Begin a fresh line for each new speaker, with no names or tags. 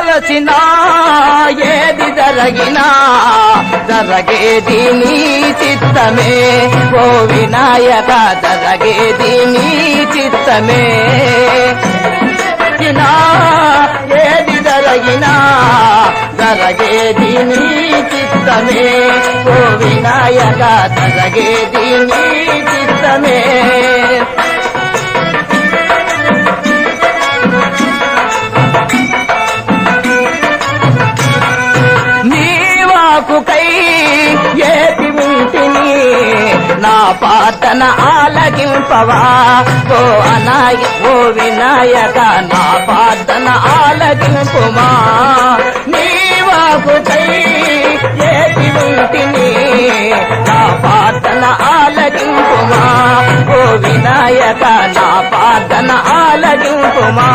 తలచినా ఏది జరిగినా జరగేది నీ చిత్తమే ఓ వినాయక జరగేది నీ చిత్తమే ఏది జరిగినా జరగేది నీ చిత్తమే ఓ వినాయక జరగేది నీ చిత్తమే నీవాకుకై ఏటి ఉంటిని నా పాటన ఆలగింపవా ఓ ఓ వినాయక నా పాటన ఆలగింపుమా నీవాకుకై ఏటి ఉంటిని నా పాటన ఆలగింపుమా ఓ వినాయక నా పాటన ఆలగింపుమా